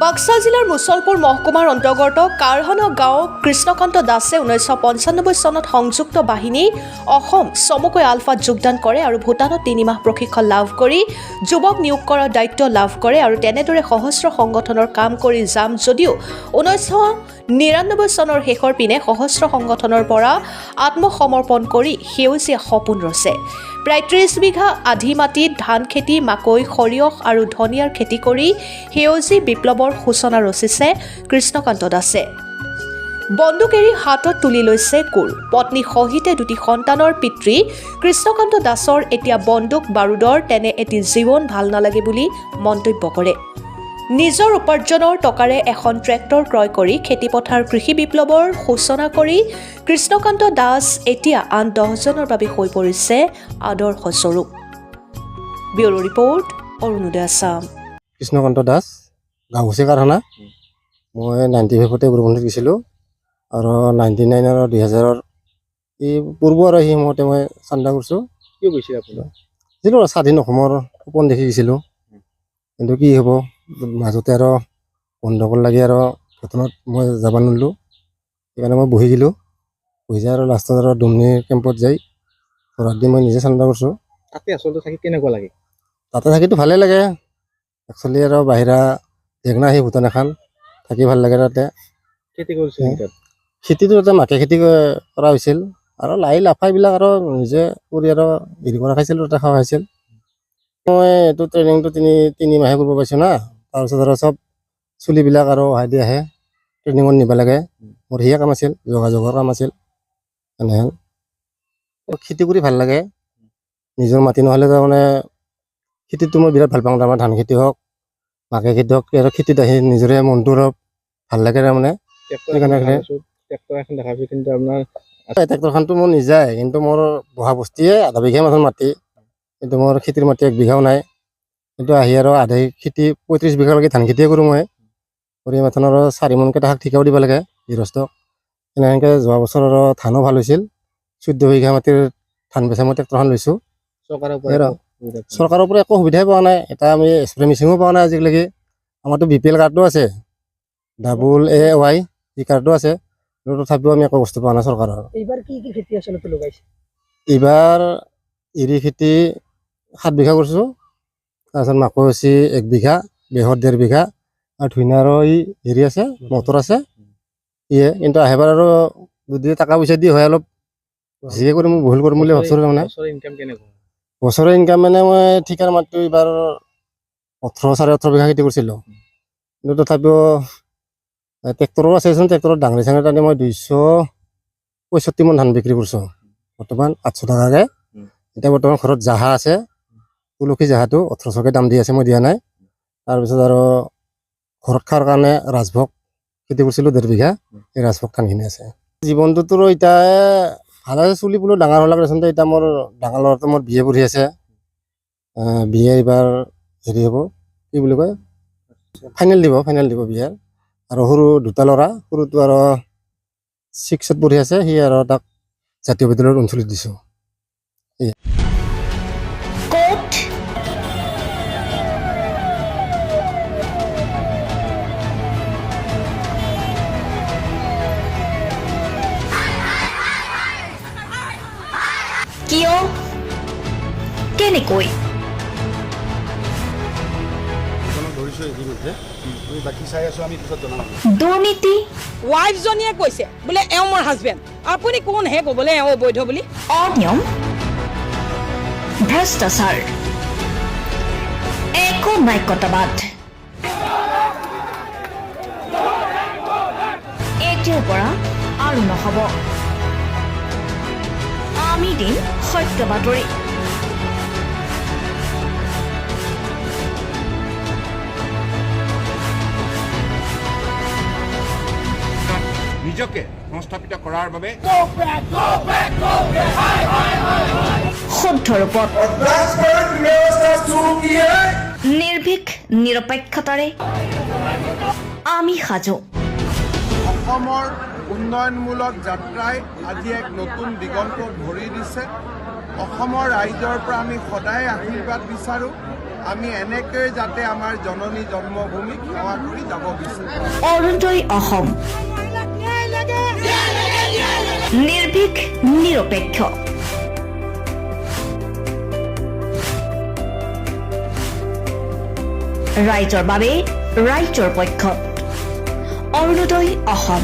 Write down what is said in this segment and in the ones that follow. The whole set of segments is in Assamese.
বাক্সা জিলাৰ মুছলপুৰ মহকুমাৰ অন্তৰ্গত কাৰহানা গাঁও কৃষ্ণকান্ত দাসে 1995 চনত সংযুক্ত বাহিনী অসম চমুকৈ আলফাত যোগদান কৰে আৰু ভূটানত 3 মাহ প্ৰশিক্ষণ লাভ কৰি যুৱক নিয়োগ কৰাৰ দায়িত্ব লাভ কৰে আৰু তেনেদৰে সহস্ৰ সংগঠনৰ কাম কৰি যাম যদিও 1999 চনৰ শেষৰ পিনে সহস্ৰ সংগঠনৰ পৰা আত্মসমৰ্পণ কৰি সেউজীয়া সপোন ৰচে। প্ৰায় 30 বিঘা আধি মাটিত ধান খেতি, মাকৈ, সৰিয়হ আৰু ধনিয়াৰ খেতি কৰি সেউজী বিপ্লৱৰ সূচনা ৰচিছে কৃষ্ণকান্ত দাসে। বন্দুক এৰি হাতত তুলি লৈছে কোৰ। পত্নী সহিতে 2টি সন্তানৰ পিতৃ কৃষ্ণকান্ত দাসৰ এতিয়া বন্দুক বাৰুদৰ তেনে এটি জীৱন ভাল নালাগে বুলি মন্তব্য কৰে। নিজৰ উপাৰ্জনৰ টকাৰে এখন ট্ৰেক্টৰ ক্ৰয় কৰি খেতিপথাৰ কৃষি বিপ্লৱৰ সূচনা কৰি কৃষ্ণকান্ত দাস এতিয়া আন 10জনৰ বাবে হৈ পৰিছে আদৰ্শস্বৰূপ। Bureau report, Arunodoy Assam. কৃষ্ণকান্ত দাস, গাঁওচি কাৰখানা। মই 95তে বৰবন্ধত গৈছিলোঁ আৰু 99 আৰু 2000 এই পূৰ্ব আৰু সেই সময়তে মই চান্দা কৰিছোঁ। কি গৈছিল আপোনাৰ? গৈছিলোঁ আৰু স্বাধীন অসমৰ সপোন দেখি গৈছিলোঁ, কিন্তু কি হ'ব মাজতে আৰু গণ্ডগোল লাগি আৰু ভূটানত মই যাব নোৱাৰিলোঁ। সেইকাৰণে মই বহি গ'লোঁ। বহি যায় আৰু লাষ্টত আৰু ডুমনি কেম্পত যাই ঘৰত দি মই নিজে চান্দা কৰিছোঁ। তাতে আচলতে থাকি কেনেকুৱা লাগে? তাতে থাকিতো ভালেই লাগে একচুৱেলি, আৰু বাহিৰা দেশ না সেই ভূটান এখন, থাকি ভাল লাগে তাতে। খেতি কৰিছিল তাত? খেতিটো তাতে মাকৈ খেতি কৰা হৈছিল আৰু লাই লাফাইবিলাক আৰু নিজে কৰি আৰু হেৰি কৰা খাইছিলোঁ, তাতে খোৱা খাইছিল। মই এইটো ট্ৰেইনিংটো তিনি মাহে কৰিব পাইছোঁ না। তাৰপিছত আৰু চব চুলিবিলাক আৰু অহাই দি আহে, ট্ৰেইনিঙত নিব লাগে। মোৰ সেয়ে কাম আছিল, যোগাযোগৰ কাম আছিল। এনেহেন খেতি কৰি ভাল লাগে। নিজৰ মাটি নহ'লে তাৰমানে খেতিটো মই বিৰাট ভাল পাওঁ। তাৰমানে ধান খেতি হওক, মাকৈ খেতি হওক, আৰু খেতিত আহি নিজৰে মনটো অলপ ভাল লাগে তাৰমানে। ট্ৰেক্টৰ এখন দেখা পাইছোঁ, কিন্তু আপোনাৰ ট্ৰেক্টৰখনটো মোৰ নিজাই, কিন্তু মোৰ বহা বস্তিয়ে আধা বিঘা মাথন মাটি, কিন্তু মোৰ খেতিৰ মাটি 1 বিঘাও নাই। কিন্তু আহি আৰু আধা খেতি 35 বিঘালৈকে ধান খেতিয়ে কৰোঁ মই। কৰি মাথন আৰু 4 মোনকৈ তাহাক ঠিকাও দিব লাগে গৃহস্থক। এনেকৈ যোৱা বছৰ আৰু ধানো ভাল হৈছিল। 14 বিঘা মাটিৰ ধান বেচা মই ট্ৰেক্টৰখন লৈছোঁ। চৰকাৰৰ পৰা একো সুবিধাই পোৱা নাই। এটা আমি স্প্ৰে মেচিনো পোৱা নাই আজিলৈকে। আমাৰতো BPL কাৰ্ডো আছে, AAY এই কাৰ্ডো আছে, তথাপিও আমি একো বস্তু পোৱা নাই চৰকাৰৰ। এইবাৰ কি খেতি আচলতে লগাইছে? এইবাৰ এৰী খেতি 7 বিঘা কৰিছোঁ। তাৰপিছত মাকৈ হৈছে 1 বিঘা, বেহৰ 1.5 বিঘা, আৰু ধুনীয়া আৰু এই হেৰি আছে, মটৰ আছে। কিন্তু আহিবাৰ আৰু যদি টকা পইচা দি হয় অলপ বেছিকৈ কৰি মই ভুল কৰিম বুলি ভাবিছোঁ। তাৰমানে বছৰৰ ইনকাম মানে মই ঠিকাৰ মাটিটো এইবাৰ 18-18.5 বিঘা খেতি কৰিছিলোঁ, কিন্তু তথাপিও ট্ৰেক্টৰো আছেচোন। ট্ৰেক্টৰত ডাঙৰি চাঙৰি টানি মই 265 মান ধান বিক্ৰী কৰিছোঁ বৰ্তমান 800 টকাকৈ। এতিয়া বৰ্তমান ঘৰত জাহা আছে, তুলসী জাহাটো 1800কৈ দাম দি আছে, মই দিয়া নাই। তাৰপিছত আৰু ঘৰত খোৱাৰ কাৰণে ৰাজভোগ খেতি কৰিছিলোঁ 1.5 বিঘা, এই ৰাজভোগ ধানখিনি আছে। জীৱনটোতো এতিয়া ভাল আছে, চুলি বোলো ডাঙৰ হ'লে আচলতে। এতিয়া মোৰ ডাঙৰ ল'ৰাটো মোৰ BA পঢ়ি আছে, BA এইবাৰ হেৰি হ'ব, কি বুলি কয়, ফাইনেল দিব BA। আৰু সৰু 2টা ল'ৰা, সৰুটো আৰু 6ত পঢ়ি আছে, সি আৰু তাক জাতীয় বিদ্যালয়ত 39 দিছোঁ। কিয়, কেনেকৈ? দুৰ্নীতি। ৱাইফজনীয়ে কৈছে বোলে এওঁ মোৰ হাজবেণ্ড, আপুনি কোন হে ক'বলৈ এওঁ অবৈধ বুলি? অনিয়ম, ভ্ৰষ্টাচাৰ, একো নায়কতাবাদ। এতিয়াৰ পৰা আৰু নহ'ব। আমি দিম সত্য বাতৰি। নিজকে সংস্থাপিত কৰাৰ বাবে শুদ্ধ ৰূপত নিৰ্ভীক নিৰপেক্ষতাৰে আমি সাজু। অসমৰ উন্নয়নমূলক যাত্ৰাই আজি এক নতুন দিগন্ত ভৰি দিছে। অসমৰ ৰাইজৰ পৰা আমি সদায় আশীৰ্বাদ বিচাৰোঁ আমি এনেকৈ যাতে আমাৰ জননী জন্মভূমিক সেৱা কৰি যাব বিচাৰোঁ। অৰুণোদয় অসম নিৰ্ভীক নিৰপেক্ষ ৰাইজৰ বাবে ৰাইজৰ পক্ষত অৰুণোদয় অসম।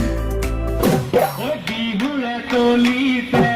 বিহুৰে চলিছে